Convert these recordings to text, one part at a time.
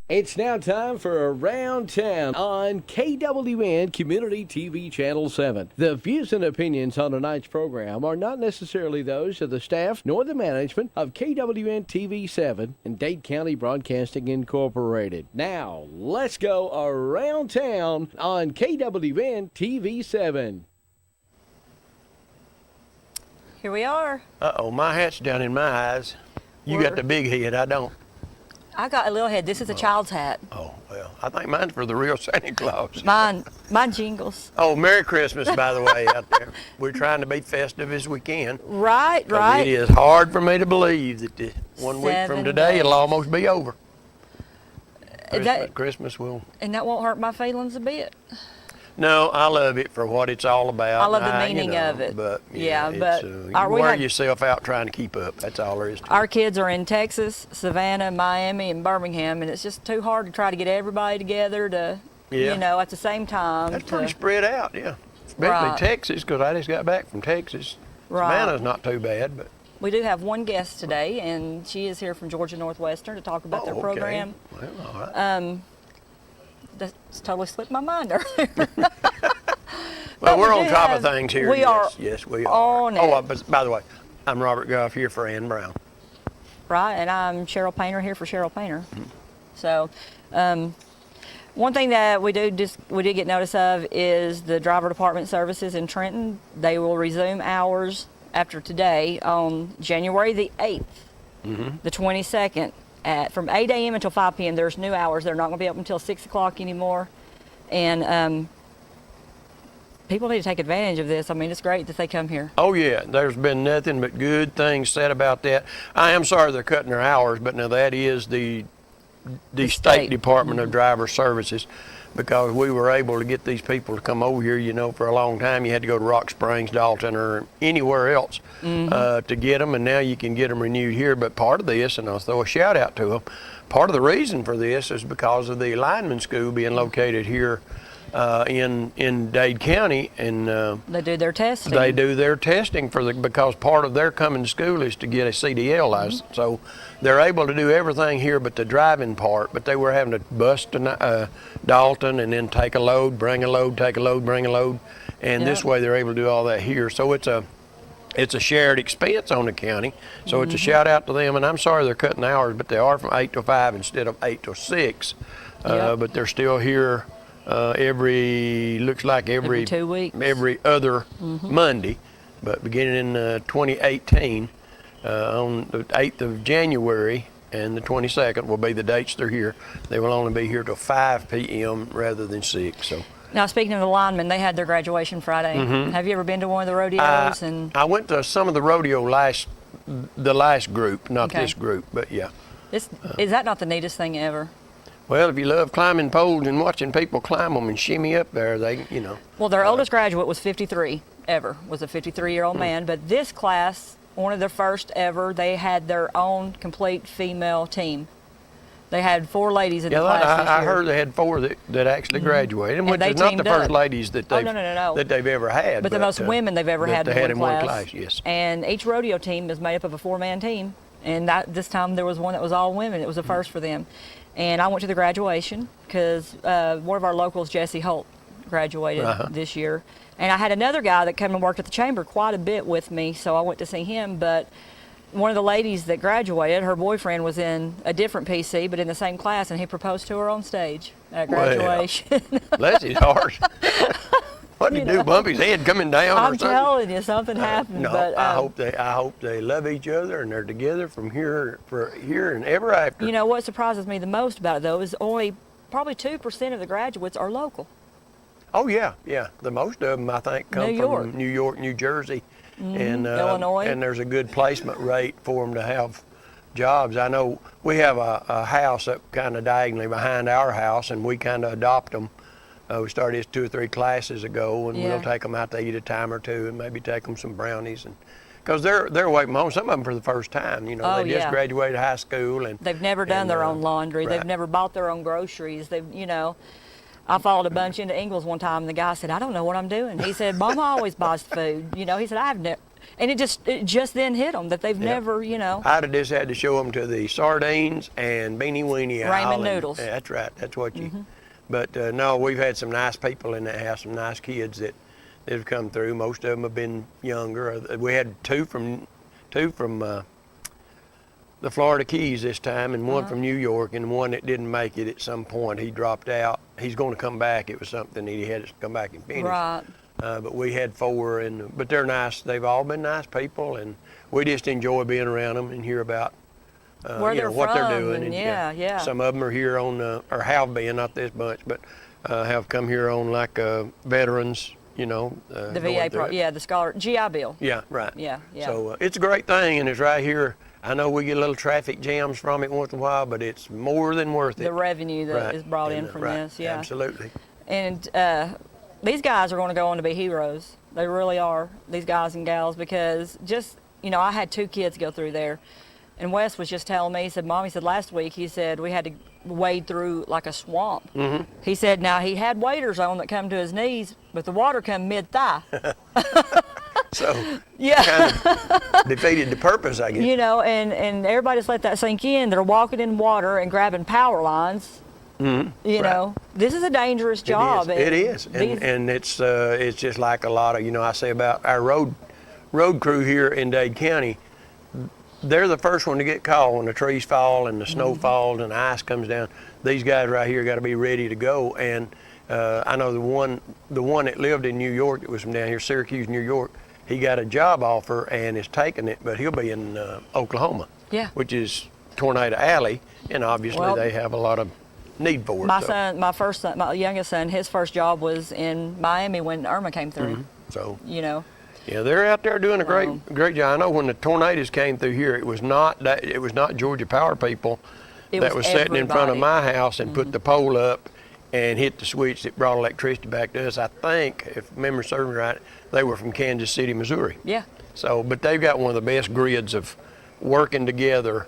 It's now time for Around Town on KWN Community TV Channel 7. The views and opinions on tonight's program are not necessarily those of the staff nor the management of KWN TV 7 and Dade County Broadcasting Incorporated. Now, let's go Around Town on KWN TV 7. Here we are. Uh-oh, my hat's down in my eyes. You got the big head, I don't. I got a little head. This is a child's hat. Oh, well, I think mine's for the real Santa Claus. Mine jingles. Oh, Merry Christmas, by the way, out there. We're trying to be festive as we can. Right. It is hard for me to believe that 1 week from today, it'll almost be over. Christmas will. And that won't hurt my feelings a bit. No, I love it for what it's all about. I love the meaning of it. But you wear yourself out trying to keep up. That's all there is to it. Our kids are in Texas, Savannah, Miami, and Birmingham, and it's just too hard to try to get everybody together to, at the same time. That's pretty spread out, yeah. Especially Texas, because I just got back from Texas. Right. Savannah's not too bad, but. We do have one guest today, and she is here from Georgia Northwestern to talk about their program. Well, all right. That's totally slipped my mind earlier. Well, we're on top of things here. We are. Yes, we are. On it. Oh, by the way, I'm Robert Goff here for Ann Brown. Right, and I'm Cheryl Painter here for Cheryl Painter. Mm-hmm. So, one thing that we did get notice of is the driver department services in Trenton. They will resume hours after today on January the 8th, the 22nd. From 8 a.m. until 5 p.m. There's new hours. They're not going to be open until 6 o'clock anymore. And people need to take advantage of this. I mean, it's great that they come here. Oh, yeah. There's been nothing but good things said about that. I am sorry they're cutting their hours, but now that is the State Department of Driver Services, because we were able to get these people to come over here. For a long time you had to go to Rock Springs, Dalton, or anywhere else to get them, and now you can get them renewed here. But part of this, and I'll throw a shout out to them, part of the reason for this is because of the lineman school being located here in Dade County, and they do their testing. They do their testing because part of their coming to school is to get a CDL license. So they're able to do everything here but the driving part. But they were having to bus to Dalton and then take a load, bring a load, take a load, bring a load, and this way they're able to do all that here. So it's a shared expense on the county. So it's a shout out to them. And I'm sorry they're cutting hours, but they are from 8 to 5 instead of 8 to 6. But they're still here. Every 2 weeks, every other Monday, but beginning in 2018, on the 8th of January and the 22nd will be the dates they're here. They will only be here till 5 p.m. rather than 6. So. Now, speaking of the linemen, they had their graduation Friday. Have you ever been to one of the rodeos? I went to some of the rodeo the last group, not this group, but yeah. Is that not the neatest thing ever? Well, if you love climbing poles and watching people climb them and shimmy up there, Well, their oldest graduate was 53 ever, was a 53-year-old man. But this class, one of their first ever, they had their own complete female team. They had 4 ladies in the class this year. I heard they had 4 that actually graduated, which is not the first ladies that they've ever had. But the most women they've ever had in one class. Yes. And each rodeo team is made up of a 4-man team. And this time there was one that was all women. It was a first for them. And I went to the graduation because one of our locals, Jesse Holt, graduated this year. And I had another guy that came and worked at the chamber quite a bit with me, so I went to see him. But one of the ladies that graduated, her boyfriend was in a different PC, but in the same class, and he proposed to her on stage at graduation. Well, bless his heart. What did he do? Bump his head coming down or something? I'm telling you, something happened. No, but, I hope they love each other and they're together from here and ever after. You know what surprises me the most about it though is only probably 2% of the graduates are local. Oh yeah. The most of them I think come from New York, New Jersey, and Illinois. And there's a good placement rate for them to have jobs. I know we have a house up kind of diagonally behind our house, and we kind of adopt them. We started this 2 or 3 classes ago, and we'll take them out to eat a time or two, and maybe take them some brownies, and because they're away from home. Some of them for the first time, they just graduated high school, and they've never done their own laundry. Right. They've never bought their own groceries. I followed a bunch into Ingles one time, and the guy said, "I don't know what I'm doing." He said, "Mama always buys food." He said, And it just then hit them that they've never, you know. I'd have just had to show them to the sardines and beanie weenie aisle. Ramen noodles. Yeah, that's right. That's what you. But no, we've had some nice people in that house, some nice kids that have come through. Most of them have been younger. We had two from the Florida Keys this time, and one from New York, and one that didn't make it at some point. He dropped out. He's going to come back. It was something that he had to come back and finish. Right. But we had four, but they're nice. They've all been nice people, and we just enjoy being around them and hear about Where they're what they're from, doing. and yeah. Some of them are here on, or have been, not this bunch, but have come here on like veterans. You know, The VA, the scholar, GI Bill. Yeah, right. Yeah. So it's a great thing, and it's right here. I know we get a little traffic jams from it once in a while, but it's more than worth it. The revenue that is brought in from this, yeah. Absolutely. And these guys are going to go on to be heroes. They really are, these guys and gals, because just, you know, I had 2 kids go through there. And Wes was just telling me, he said, Mom, he said, last week, he said, we had to wade through like a swamp. Mm-hmm. He said, now he had waders on that come to his knees, but the water come mid-thigh. So Yeah. kind of defeated the purpose, I guess. You know, and everybody just let that sink in. They're walking in water and grabbing power lines. You know, this is a dangerous job. It is. And it's just like a lot of, you know, I say about our road crew here in Dade County. They're the first one to get called when the trees fall and the snow falls and the ice comes down. These guys right here got to be ready to go. And I know the one that lived in New York, that was from down here, Syracuse, New York. He got a job offer and is taking it, but he'll be in Oklahoma, which is Tornado Alley, and obviously they have a lot of need for it. My youngest son, his first job was in Miami when Irma came through. So you know. Yeah, they're out there doing a great job. I know when the tornadoes came through here, it was not Georgia Power people that was sitting in front of my house and put the pole up and hit the switch that brought electricity back to us. I think, if memory serves me right, they were from Kansas City, Missouri. Yeah. So, but they've got one of the best grids of working together.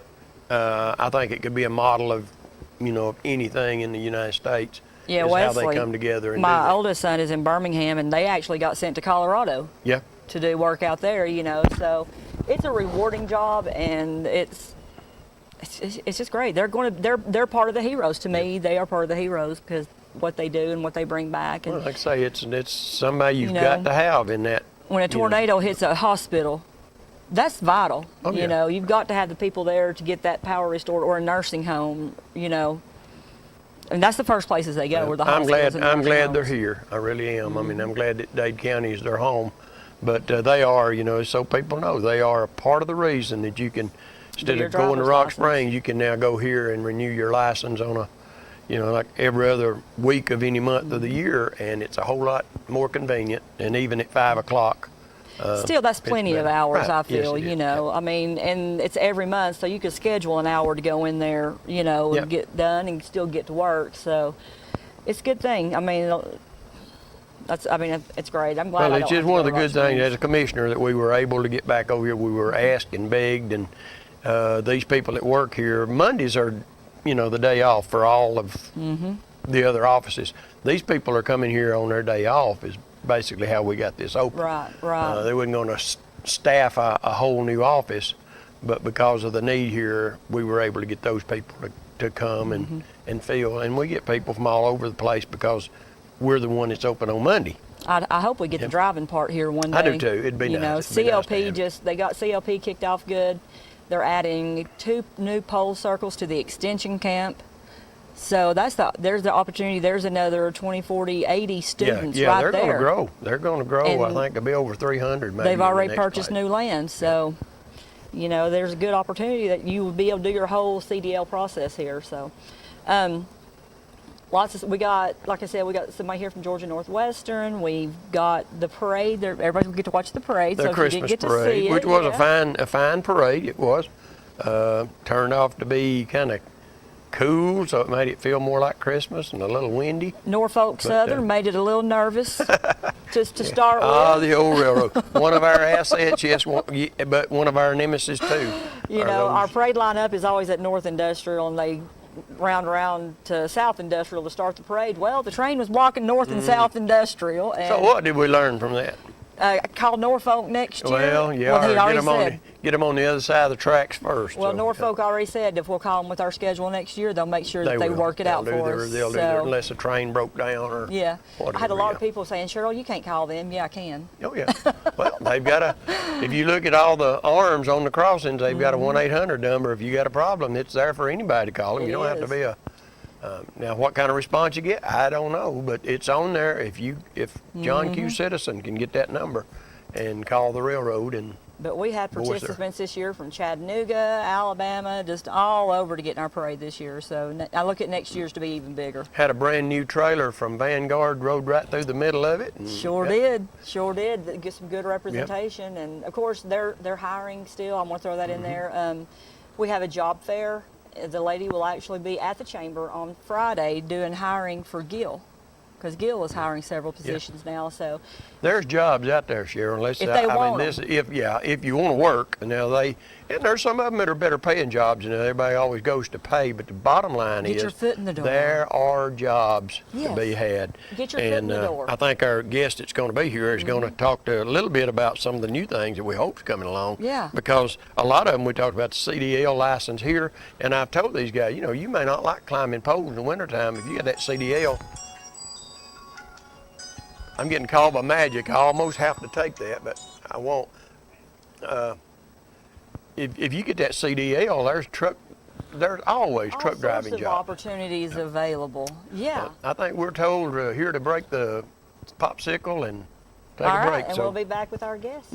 I think it could be a model of, you know, of anything in the United States. Yeah, is Wesley, how they come together. And my oldest son is in Birmingham, and they actually got sent to Colorado. Yeah. To do work out there, you know. So it's a rewarding job, and it's just great. They're part of the heroes to me. They are part of the heroes because what they do and what they bring back. And, well, like I say, it's somebody you've got to have in that. When a tornado hits a hospital, that's vital. Oh, you know, you've got to have the people there to get that power restored, or a nursing home. You know, and that's the first places they go. Where the hospitals I'm glad they're here. I really am. I mean, I'm glad that Dade County is their home. But they are, you know, so people know, they are a part of the reason that you can, instead of going to Rock Springs, you can now go here and renew your license on a, you know, like every other week of any month of the year, and it's a whole lot more convenient. And even at 5 o'clock. Still, that's plenty of hours, right. I feel, Yes, you know. I mean, and it's every month, so you could schedule an hour to go in there, you know, and get done and still get to work. So it's a good thing. I mean, it's great. I'm glad. Well, it's just one of the good things as a commissioner that we were able to get back over here. We were asked and begged, and these people that work here, Mondays are, you know, the day off for all of the other offices. These people are coming here on their day off is basically how we got this open. Right. They wasn't going to staff a whole new office, but because of the need here, we were able to get those people to come and fill. And we get people from all over the place because we're the one that's open on Monday. I hope we get the driving part here one day. I do too. It'd be nice. You know, CLP they got CLP kicked off good. They're adding 2 new pole circles to the extension camp. So there's the opportunity. There's another 20, 40, 80 students right there. They're going to grow. They're going to grow. And I think it'll be over 300 maybe. They've already purchased new land. So, you know, there's a good opportunity that you will be able to do your whole CDL process here. So, we got, like I said, we got somebody here from Georgia Northwestern. We've got the parade. Everybody will get to watch the parade. The Christmas parade, which was a fine parade. It was turned off to be kind of cool, so it made it feel more like Christmas and a little windy. Norfolk Southern made it a little nervous just to start with. The old railroad. One of our assets, yes, but one of our nemesis too. You know, our parade lineup is always at North Industrial, and they round around to South Industrial to start the parade. Well, the train was blocking North and South Industrial. And so what did we learn from that? Call Norfolk next year. Well, yeah, Well, he or already get them on the other side of the tracks first. Well, so, Norfolk already said if we'll call them with our schedule next year, they'll make sure that they will. work it out They'll do for their- us. They'll do their, unless the train broke down or Yeah. whatever. I had a lot yeah. of people saying, Cheryl, you can't call them. Yeah, I can. Oh, yeah. Well, they've got if you look at all the arms on the crossings, they've got a 1-800 number. If you got a problem, it's there for anybody to call them. It You don't have to is. be now, what kind of response you get, I don't know, but it's on there. If John Q. Citizen can get that number and call the railroad and But we had Boys, sir. participants this year from Chattanooga, Alabama, just all over to get in our parade this year. So I look at next year's to be even bigger. had a brand new trailer from Vanguard, rode right through the middle of it. And Sure yeah. did. Get some good representation, and of course they're hiring still. I'm gonna throw that in there. We have a job fair. The lady will actually be at the chamber on Friday doing hiring for Gill, because Gill is hiring several positions now. So There's jobs out there, Sharon. Let's If say, they I want mean, if you want to work, and now and there's some of them that are better paying jobs, and everybody always goes to pay. But the bottom line Get is, your foot in the door. there are jobs Yes. to be had. Get your foot in the door. I think our guest that's going to be here is going to talk a little bit about some of the new things that we hope is coming along. Yeah. Because a lot of them, we talked about the CDL license here, and I've told these guys, you may not like climbing poles in the wintertime. If you got that CDL, I'm getting called by magic. I almost have to take that, but I won't. If you get that CDL, there's always all truck driving sorts of jobs. opportunities available. Yeah. I think we're told here to break the popsicle and take All a right, break. and So we'll be back with our guests.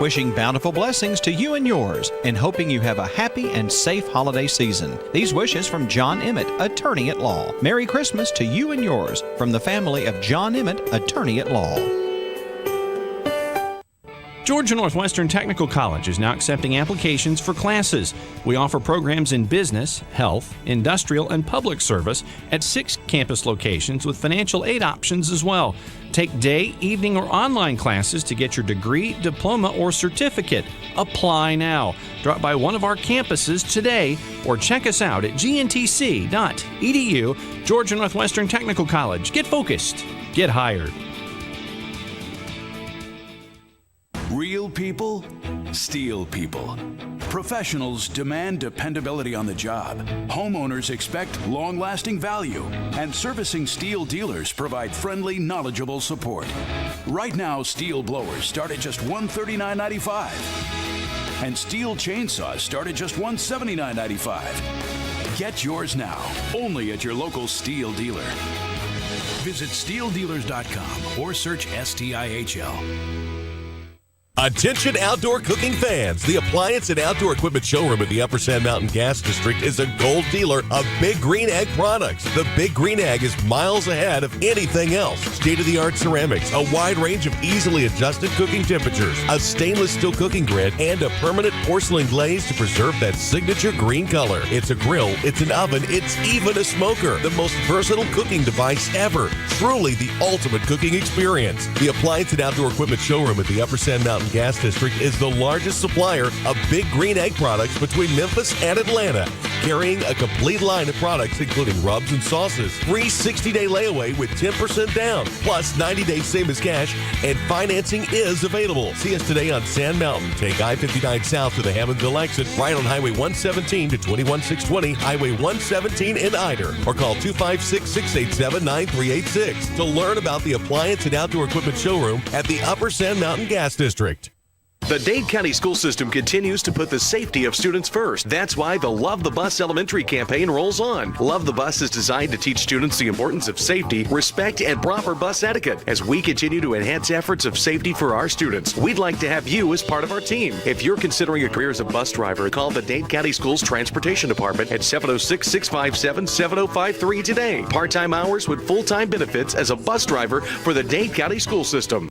Wishing bountiful blessings to you and yours, and hoping you have a happy and safe holiday season. These wishes from John Emmett, attorney at law. Merry Christmas to you and yours from the family of John Emmett, attorney at law. Georgia Northwestern Technical College is now accepting applications for classes. We offer programs in business, health, industrial, and public service at 6 campus locations with financial aid options as well. Take day, evening, or online classes to get your degree, diploma, or certificate. Apply now. Drop by one of our campuses today or check us out at gntc.edu. Georgia Northwestern Technical College. Get focused. Get hired. Real people, steel people. Professionals demand dependability on the job. Homeowners expect long-lasting value. And servicing steel dealers provide friendly, knowledgeable support. Right now, steel blowers start at just $139.95. And steel chainsaws start at just $179.95. Get yours now, only at your local steel dealer. Visit steeldealers.com or search STIHL. Attention outdoor cooking fans. The Appliance and Outdoor Equipment Showroom at the Upper Sand Mountain Gas District is a gold dealer of Big Green Egg products. The Big Green Egg is miles ahead of anything else. State-of-the-art ceramics, a wide range of easily adjusted cooking temperatures, a stainless steel cooking grid, and a permanent porcelain glaze to preserve that signature green color. It's a grill, it's an oven, it's even a smoker. The most versatile cooking device ever. Truly the ultimate cooking experience. The Appliance and Outdoor Equipment Showroom at the Upper Sand Mountain Gas District is the largest supplier of Big Green Egg products between Memphis and Atlanta, carrying a complete line of products including rubs and sauces. Free 60-day layaway with 10% down, plus 90-day same as cash, and financing is available. See us today on Sand Mountain. Take I-59 south to the Hammondville exit, right on Highway 117 to 21620, Highway 117 in Ider, or call 256-687-9386 to learn about the Appliance and Outdoor Equipment Showroom at the Upper Sand Mountain Gas District. The Dade County School System continues to put the safety of students first. That's why the Love the Bus Elementary campaign rolls on. Love the Bus is designed to teach students the importance of safety, respect, and proper bus etiquette. As we continue to enhance efforts of safety for our students, we'd like to have you as part of our team. If you're considering a career as a bus driver, call the Dade County Schools Transportation Department at 706-657-7053 today. Part-time hours with full-time benefits as a bus driver for the Dade County School System.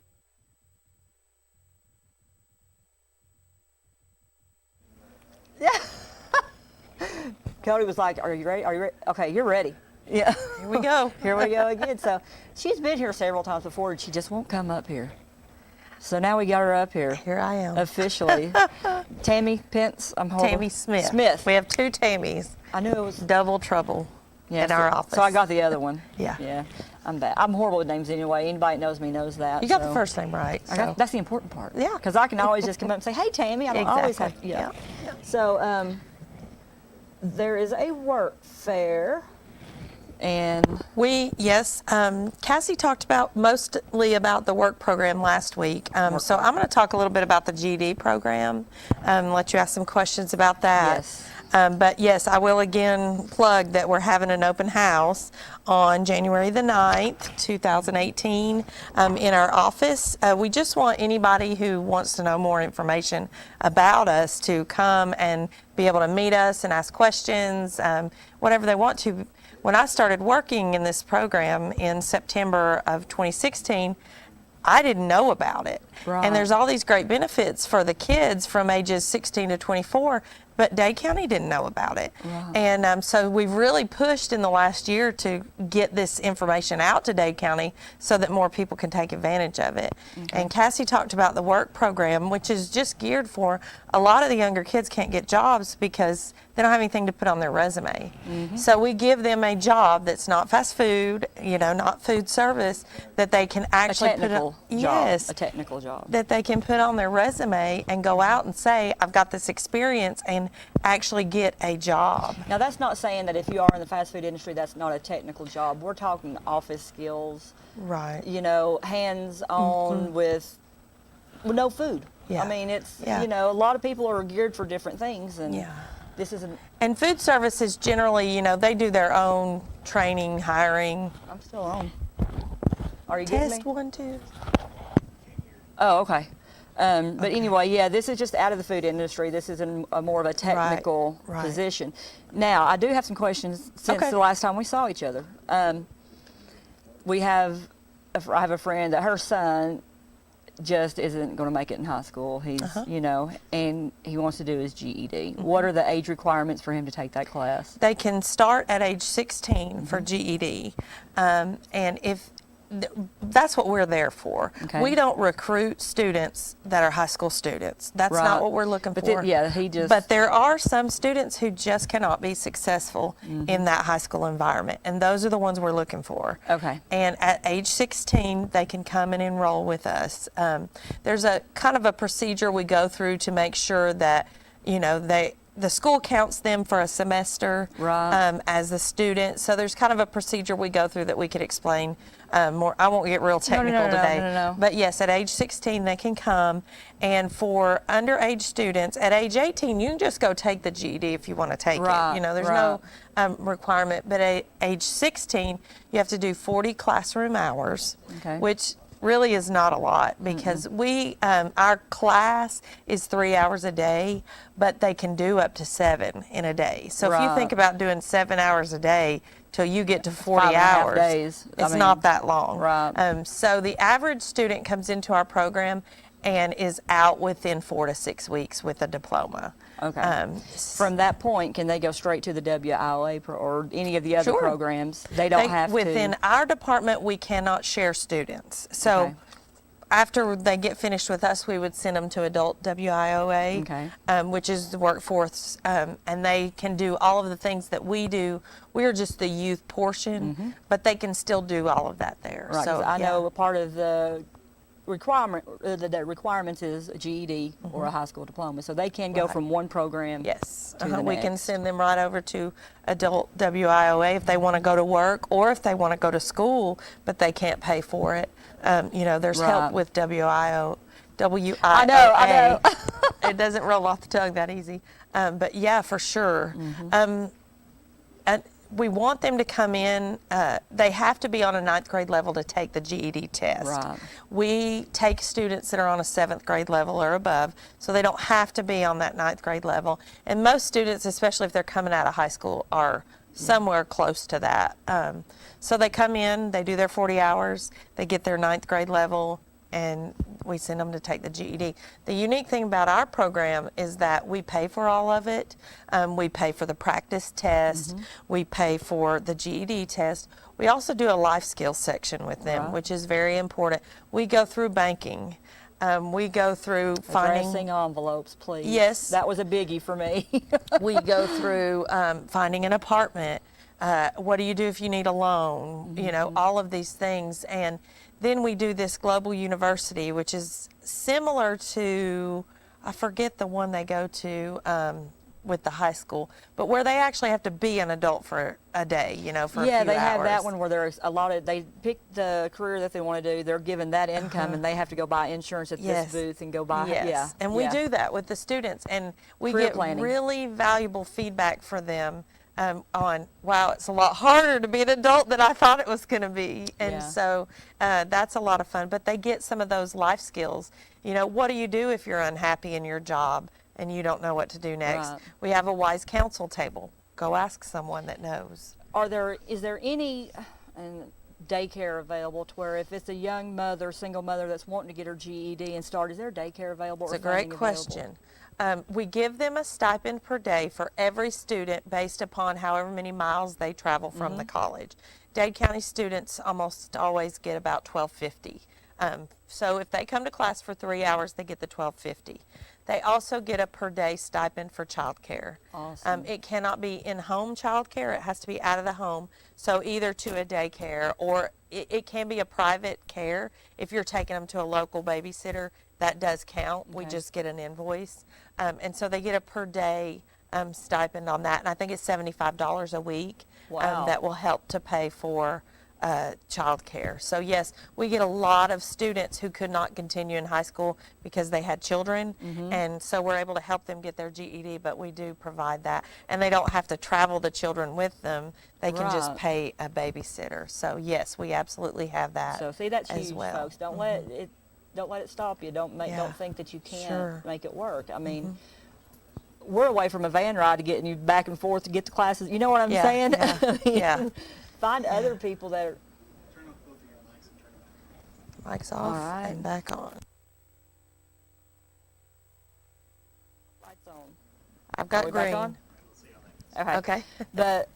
Cody was like, "Are you ready? Are you ready? Okay, you're ready." Yeah. Here we go. Here we go again. So she's been here several times before, and she just won't come up here. So now we got her up here. Here I am. Officially. Tammy Pence. I'm horrible. Tammy Smith. Smith. We have two Tammys. I knew it was Double trouble. in our office. So I got the other one. Yeah. Yeah. I'm bad. I'm horrible with names anyway. Anybody that knows me knows that. You got so. the first name right. So. That's the important part. Yeah. Because I can always just come up and say, hey, Tammy. I don't always have to. Yeah. So there is a work fair. And Cassie talked about mostly about the work program last week. So I'm going to talk a little bit about the GED program, let you ask some questions about that. Yes. But yes, I will again plug that we're having an open house on January the 9th, 2018 in our office. We just want anybody who wants to know more information about us to come and be able to meet us and ask questions, whatever they want to. When I started working in this program in September of 2016, I didn't know about it. Right. And there's all these great benefits for the kids from ages 16 to 24, but Dade County didn't know about it. Right. And so we've really pushed in the last year to get this information out to Dade County so that more people can take advantage of it. Okay. And Cassie talked about the work program, which is just geared for a lot of the younger kids can't get jobs because they don't have anything to put on their resume. Mm-hmm. So we give them a job that's not fast food, not food service, that they can actually put on. Yes, a technical job. That they can put on their resume and go out and say, I've got this experience, and actually get a job. Now, that's not saying that if you are in the fast food industry, that's not a technical job. We're talking office skills. Right. Hands-on with no food. Yeah. I mean, it's, Yeah. a lot of people are geared for different things. And Yeah. this isn't. And food services generally, they do their own training, hiring. I'm still on. Are you getting me? Test 1, 2. Oh, okay. But anyway, yeah, this is just out of the food industry. This is more of a technical Right. position. Now, I do have some questions since Okay. the last time we saw each other. I have a friend that her son just isn't going to make it in high school. He's, and he wants to do his GED. Mm-hmm. What are the age requirements for him to take that class? They can start at age 16 for GED. And if that's what we're there for. Okay. We don't recruit students that are high school students. That's Right. not what we're looking But for. But there are some students who just cannot be successful in that high school environment, and those are the ones we're looking for. Okay. And at age 16, they can come and enroll with us. There's a kind of a procedure we go through to make sure that, the school counts them for a semester Right. as a student. So there's kind of a procedure we go through that we could explain more. I won't get real technical today. No. But yes, at age 16 they can come. And for underage students, at age 18 you can just go take the GED if you want to take Right, it. There's right. no requirement. But at age 16 you have to do 40 classroom hours, Okay. which really is not a lot because our class is 3 hours a day, but they can do up to 7 in a day. So if you Right. think about doing 7 hours a day till you get to 40 5.5 hours, days. it's not that long. Right. So the average student comes into our program and is out within 4 to 6 weeks with a diploma. Okay. From that point, can they go straight to the WIOA or any of the other Sure. programs? They don't have Within to. our department, we cannot share students. So Okay. after they get finished with us, we would send them to adult WIOA, Okay. which is the workforce, and they can do all of the things that we do. We are just the youth portion, but they can still do all of that there. Right, 'cause So I yeah. know a part of the the requirements is a GED or a high school diploma, so they can go Right. from one program. Yes, to the we can next. send them right over to adult WIOA if they want to go to work or if they want to go to school, but they can't pay for it. There's Right. help with WIOA. I know. It doesn't roll off the tongue that easy. But yeah, for sure. And we want them to come in. They have to be on a 9th grade level to take the GED test. Right. We take students that are on a 7th grade level or above, so they don't have to be on that 9th grade level. And most students, especially if they're coming out of high school, are somewhere close to that. So they come in, they do their 40 hours, they get their 9th grade level, and we send them to take the GED. The unique thing about our program is that we pay for all of it. We pay for the practice test. We pay for the GED test. We also do a life skills section with them, Right. which is very important. We go through banking. We go through Addressing finding. envelopes, please. Yes. That was a biggie for me. We go through finding an apartment. What do you do if you need a loan? You know, all of these things. And then we do this Global University, which is similar to, I forget the one they go to with the high school, but where they actually have to be an adult for a day, you know, for a few hours. Yeah, they have that one where there's a lot of, they pick the career that they want to do, they're given that income, and they have to go buy insurance at this booth and go buy, Yes, and we do that with the students, and we Career get planning. really valuable feedback for them on, wow, it's a lot harder to be an adult than I thought it was going to be. And Yeah. so that's a lot of fun. But they get some of those life skills. You know, what do you do if you're unhappy in your job and you don't know what to do next? Right. We have a wise counsel table. Go ask someone that knows. Is there any daycare available to where if it's a young mother, single mother that's wanting to get her GED and start, is there daycare available? It's or a great funding available? question. We give them a stipend per day for every student based upon however many miles they travel from the college. Dade County students almost always get about $12.50. So if they come to class for 3 hours, they get the $12.50. They also get a per day stipend for childcare. Awesome. It cannot be in-home childcare. It has to be out of the home. So either to a daycare or it can be a private care. If you're taking them to a local babysitter, that does count. We Okay. just get an invoice. And so they get a per day stipend on that. And I think it's $75 a week. Wow. That will help to pay for child care. So yes, we get a lot of students who could not continue in high school because they had children, and so we're able to help them get their GED, but we do provide that. And they don't have to travel the children with them. They can just Right. pay a babysitter. So yes, we absolutely have that. So see, that's as huge, well. folks. Don't let it stop you. Don't Yeah. think that you can't Sure. make it work. I mean, we're away from a van ride to getting you back and forth to get to classes. You know what I'm Yeah, saying? yeah, I mean, yeah. Find other people that are. Mike's off All right. and back on. Lights on. I've got Are we back green. on? Okay. Okay. But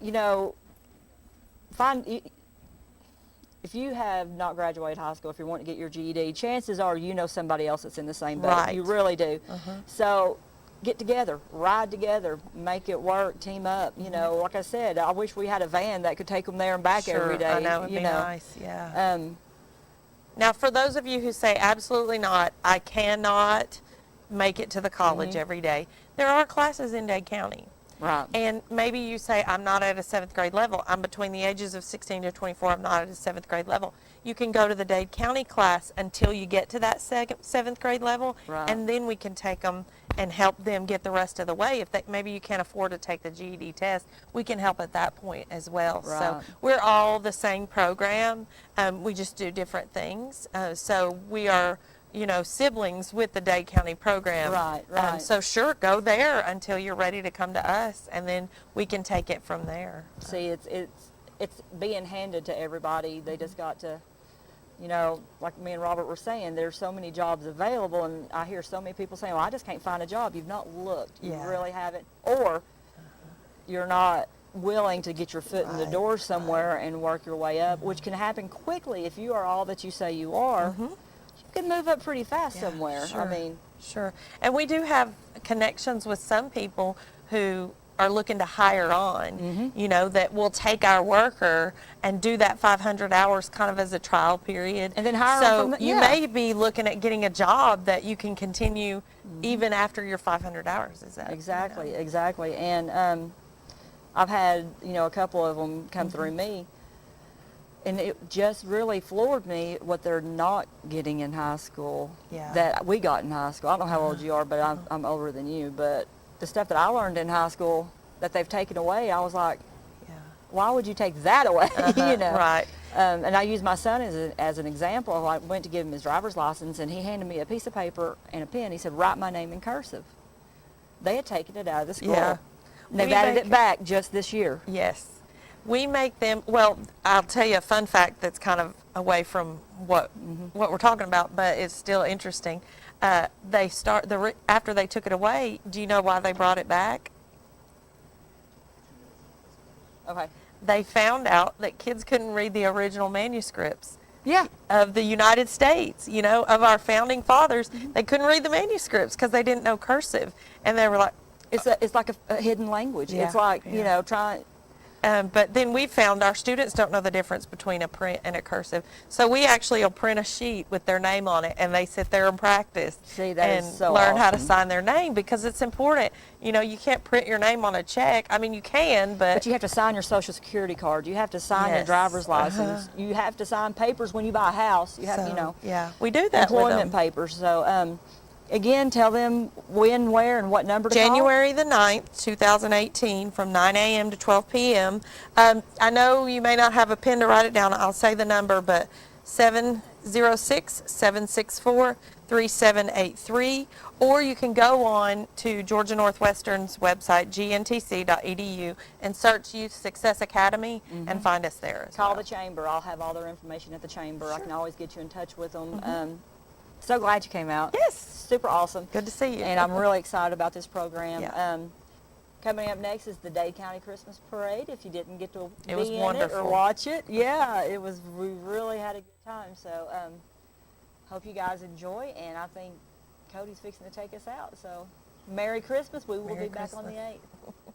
if you have not graduated high school, if you want to get your GED, chances are you know somebody else that's in the same boat. Right. You really do. So get together, ride together, make it work, team up. You know, like I said, I wish we had a van that could take them there and back every day. I know, it'd you be know. nice, yeah. Um, Now, for those of you who say, absolutely not, I cannot make it to the college every day, there are classes in Dade County. right. And maybe you say, I'm not at a 7th grade level. I'm between the ages of 16 to 24. I'm not at a 7th grade level. You can go to the Dade County class until you get to that 7th grade level, Right. and then we can take them and help them get the rest of the way. If maybe you can't afford to take the GED test, we can help at that point as well. So Right. we're all the same program. We just do different things. So we are, siblings with the Dade County program. Right, right. So sure, go there until you're ready to come to us, and then we can take it from there. See, it's being handed to everybody. They just got to, like me and Robert were saying, there's so many jobs available, and I hear so many people saying, well, I just can't find a job. You've not looked. You Yeah. really haven't. Or you're not willing to get your foot in the Right, door somewhere and work your way up, which can happen quickly if you are all that you say you are. You can move up pretty fast Yeah, somewhere. Sure, I mean, sure. And we do have connections with some people who are looking to hire on, that will take our worker and do that 500 hours kind of as a trial period. And then hire 'em so from the- you yeah. may be looking at getting a job that you can continue even after your 500 hours is up. Exactly, exactly. And I've had, a couple of them come through me, and it just really floored me what they're not getting in high school Yeah. that we got in high school. I don't know how old you are, but I'm older than you. But the stuff that I learned in high school that they've taken away, I was like, Yeah. why would you take that away? Right. And I use my son as an example. I went to give him his driver's license, and he handed me a piece of paper and a pen. He said, write my name in cursive. They had taken it out of the school. Yeah. And they've We added make- it back just this year. Yes. We make them, well, I'll tell you a fun fact that's kind of away from what we're talking about, but it's still interesting. After they took it away, do you know why they brought it back? Okay. They found out that kids couldn't read the original manuscripts Yeah. of the United States, of our founding fathers. They couldn't read the manuscripts because they didn't know cursive. And they were like, It's like a hidden language. Yeah, It's like, yeah. trying. But then we found our students don't know the difference between a print and a cursive. So we actually will print a sheet with their name on it, and they sit there and practice See, that and is so learn how to awesome. sign their name, because it's important. You know, you can't print your name on a check. I mean, you can, But you have to sign your social security card. You have to sign your Yes. driver's license. You have to sign papers when you buy a house. You have, So, you know, yeah, we do that with employment them. papers. So, again, tell them when, where, and what number to call. January the 9th, 2018, from 9 a.m. to 12 p.m. I know you may not have a pen to write it down. I'll say the number, but 706-764-3783. Or you can go on to Georgia Northwestern's website, gntc.edu, and search Youth Success Academy and find us there as Call well. the chamber. I'll have all their information at the chamber. I can always get you in touch with them. So glad you came out. Yes. Super awesome. Good to see you. And I'm really excited about this program. Yeah. Coming up next is the Dade County Christmas Parade. If you didn't get to It was be in it wonderful. or watch it, yeah, it was. We really had a good time. So hope you guys enjoy. And I think Cody's fixing to take us out. So Merry Christmas. We will Merry be back on the Christmas. 8th.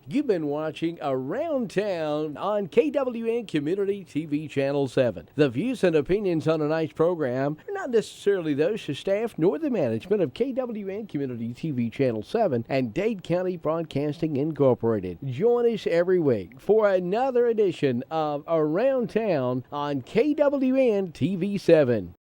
You've been watching Around Town on KWN Community TV Channel 7. The views and opinions on tonight's program are not necessarily those of staff nor the management of KWN Community TV Channel 7 and Dade County Broadcasting Incorporated. Join us every week for another edition of Around Town on KWN TV 7.